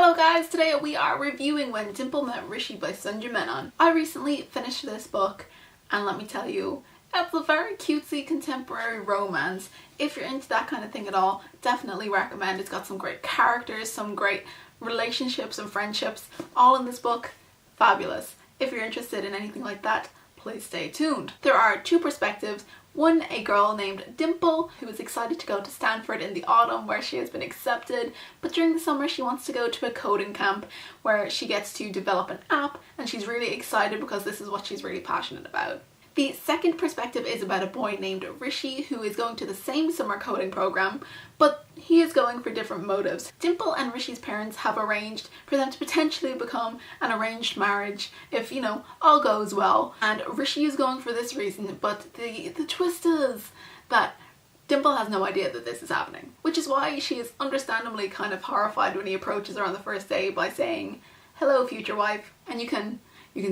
Hello guys, today we are reviewing When Dimple Met Rishi by e.m.m.a.f.a.g.a.n. I recently finished this book and let me tell you, it's a very cutesy contemporary romance. If you're into that kind of thing at all, definitely recommend. It's got some great characters, some great relationships and friendships, all in this book. Fabulous. If you're interested in anything like that, please stay tuned. There are two perspectives. One, a girl named Dimple who is excited to go to Stanford in the autumn where she has been accepted, but during the summer she wants to go to a coding camp where she gets to develop an app, and she's really excited because this is what she's really passionate about. The second perspective is about a boy named Rishi who is going to the same summer coding program, but he is going for different motives. Dimple and Rishi's parents have arranged for them to potentially become an arranged marriage if, you know, all goes well. And Rishi is going for this reason, but the twist is that Dimple has no idea that this is happening, which is why she is understandably kind of horrified when he approaches her on the first day by saying, "Hello, future wife," and you can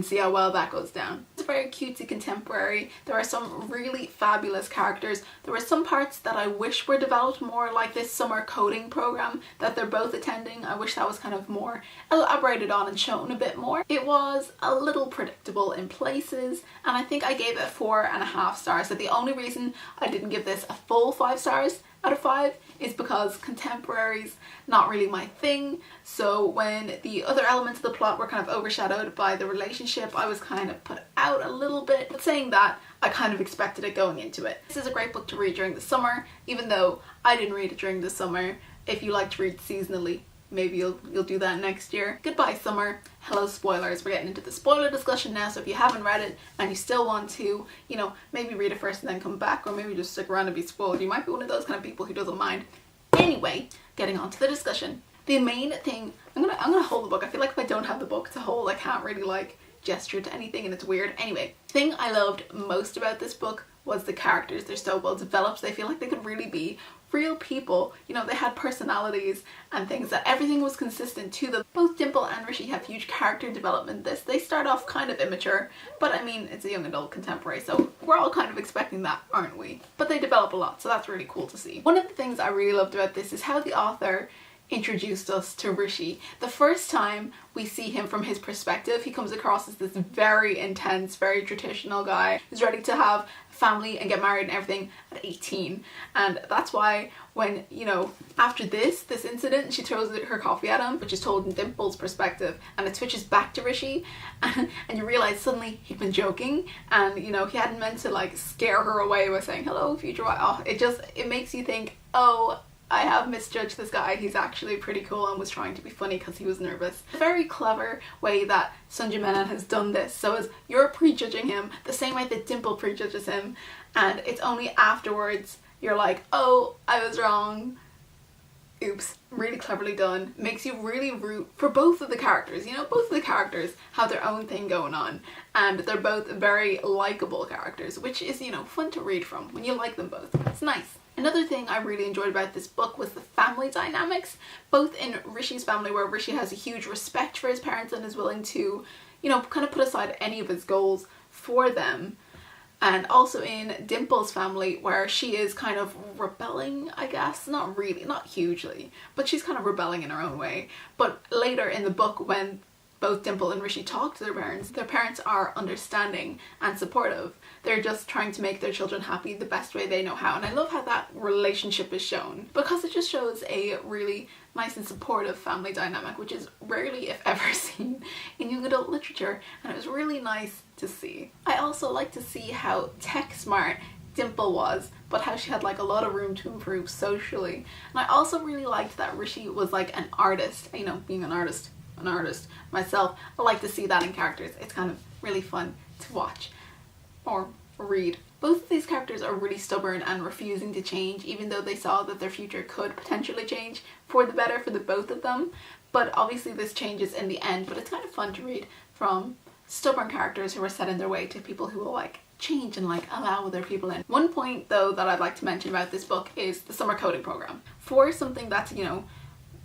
see how well that goes down. It's very cutesy contemporary. There are some really fabulous characters. There were some parts that I wish were developed more, like this summer coding program that they're both attending. I wish that was kind of more elaborated on and shown a bit more. It was a little predictable in places, and I think I gave it 4.5 stars. So the only reason I didn't give this a full 5 stars out of 5 is because contemporary's not really my thing. So when the other elements of the plot were kind of overshadowed by the relationship, I was kind of put out a little bit. But saying that, I kind of expected it going into it. This is a great book to read during the summer, even though I didn't read it during the summer. If you like to read seasonally, maybe you'll do that next year. Goodbye summer. Hello spoilers. We're getting into the spoiler discussion now, so if you haven't read it and you still want to, you know, maybe read it first and then come back, or maybe just stick around and be spoiled. You might be one of those kind of people who doesn't mind. Anyway, getting on to the discussion. The main thing, I'm gonna hold the book. I feel like if I don't have the book to hold, I can't really like gesture to anything and it's weird. Anyway, the thing I loved most about this book was the characters. They're so well developed. They feel like they could really be real people. You know, they had personalities and things, that everything was consistent to them. Both Dimple and Rishi have huge character development. They start off kind of immature, but I mean, it's a young adult contemporary, so we're all kind of expecting that, aren't we? But they develop a lot, so that's really cool to see. One of the things I really loved about this is how the author introduced us to Rishi. The first time we see him from his perspective, he comes across as this very intense, very traditional guy who's ready to have family and get married and everything at 18. And that's why when, you know, after this incident, she throws her coffee at him, which is told in Dimple's perspective, and it switches back to Rishi, and you realize suddenly he'd been joking, and you know, he hadn't meant to like scare her away by saying, "Hello, future wife." Oh, it makes you think, oh, I have misjudged this guy. He's actually pretty cool and was trying to be funny because he was nervous. A very clever way that e.m.m.a.f.a.g.a.n has done this. So as you're prejudging him the same way that Dimple prejudges him, and it's only afterwards you're like, oh, I was wrong. Oops. Really cleverly done. Makes you really root for both of the characters. You know, both of the characters have their own thing going on, and they're both very likable characters, which is, you know, fun to read from when you like them both. It's nice. Another thing I really enjoyed about this book was the family dynamics, both in Rishi's family, where Rishi has a huge respect for his parents and is willing to, you know, kind of put aside any of his goals for them, and also in Dimple's family, where she is kind of rebelling, I guess. Not really, not hugely, but she's kind of rebelling in her own way. But later in the book, when both Dimple and Rishi talk to their parents are understanding and supportive. They're just trying to make their children happy the best way they know how, and I love how that relationship is shown, because it just shows a really nice and supportive family dynamic, which is rarely, if ever, seen in young adult literature, and it was really nice to see. I also like to see how tech smart Dimple was, but how she had like a lot of room to improve socially. And I also really liked that Rishi was like an artist. You know, being an artist myself, I like to see that in characters. It's kind of really fun to watch or read. Both of these characters are really stubborn and refusing to change, even though they saw that their future could potentially change for the better for the both of them. But obviously this changes in the end, but it's kind of fun to read from stubborn characters who are set in their way to people who will like change and like allow other people in. One point though that I'd like to mention about this book is the summer coding program. For something that's, you know,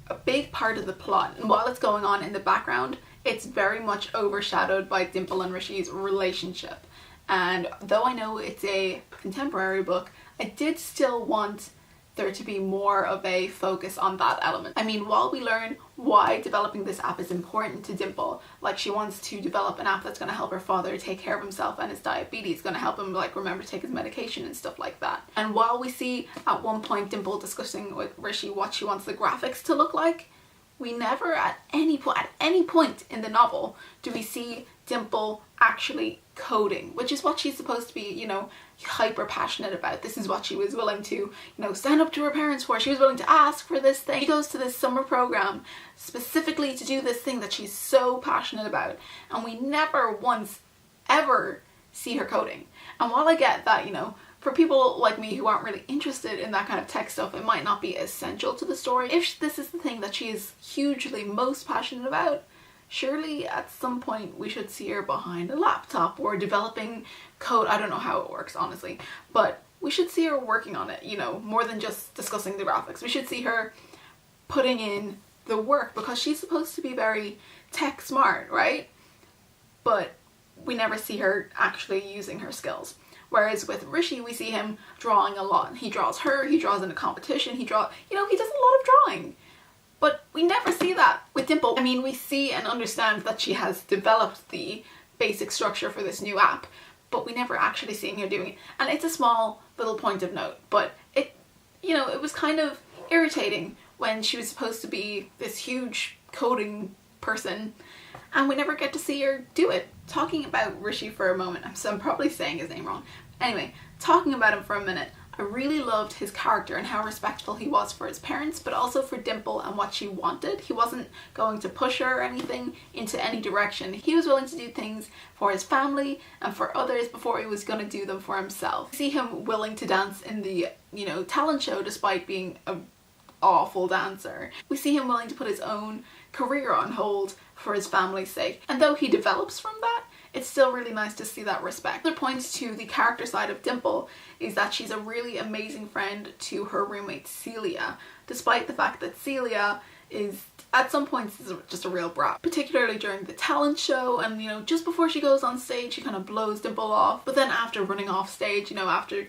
a big part of the plot, and while it's going on in the background, it's very much overshadowed by Dimple and Rishi's relationship. And though I know it's a contemporary book, I did still want there to be more of a focus on that element. I mean, while we learn why developing this app is important to Dimple, like she wants to develop an app that's going to help her father take care of himself and his diabetes, going to help him like remember to take his medication and stuff like that. And while we see at one point Dimple discussing with Rishi what she wants the graphics to look like, we never at any point in the novel do we see Dimple actually coding, which is what she's supposed to be, you know, hyper passionate about. This is what she was willing to, you know, stand up to her parents for. She was willing to ask for this thing. She goes to this summer program specifically to do this thing that she's so passionate about, and we never once ever see her coding. And while I get that, you know, for people like me who aren't really interested in that kind of tech stuff, it might not be essential to the story. If this is the thing that she is hugely most passionate about, surely at some point we should see her behind a laptop or developing code. I don't know how it works, honestly, but we should see her working on it, you know, more than just discussing the graphics. We should see her putting in the work, because she's supposed to be very tech smart, right? But we never see her actually using her skills. Whereas with Rishi, we see him drawing a lot. He draws her, he draws in a competition, he does a lot of drawing. But we never see that with Dimple. I mean, we see and understand that she has developed the basic structure for this new app, but we never actually see her doing it. And it's a small little point of note, but it, you know, it was kind of irritating when she was supposed to be this huge coding person and we never get to see her do it. Talking about Rishi for a moment, I'm probably saying his name wrong. Anyway, talking about him for a minute, I really loved his character and how respectful he was for his parents, but also for Dimple and what she wanted. He wasn't going to push her or anything into any direction. He was willing to do things for his family and for others before he was going to do them for himself. See him willing to dance in the, you know, talent show despite being an awful dancer. We see him willing to put his own career on hold for his family's sake. And though he develops from that, it's still really nice to see that respect. Other points to the character side of Dimple is that she's a really amazing friend to her roommate Celia, despite the fact that Celia is at some points just a real brat, particularly during the talent show. And, you know, just before she goes on stage, she kind of blows Dimple off, but then after running off stage, you know, after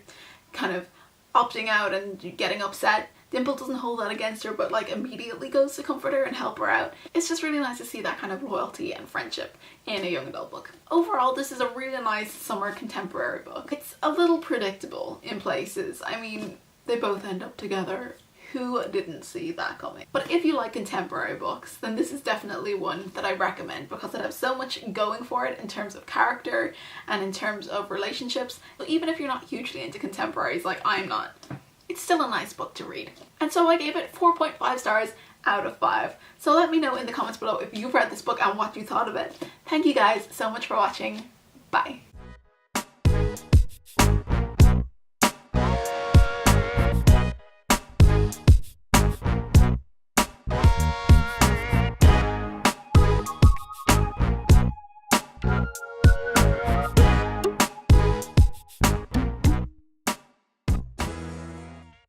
kind of opting out and getting upset, Dimple doesn't hold that against her, but like immediately goes to comfort her and help her out. It's just really nice to see that kind of loyalty and friendship in a young adult book. Overall, this is a really nice summer contemporary book. It's a little predictable in places. I mean, they both end up together. Who didn't see that coming? But if you like contemporary books, then this is definitely one that I recommend, because it has so much going for it in terms of character and in terms of relationships. So even if you're not hugely into contemporaries like I'm not, it's still a nice book to read. And so I gave it 4.5 stars out of 5. So let me know in the comments below if you've read this book and what you thought of it. Thank you guys so much for watching. Bye.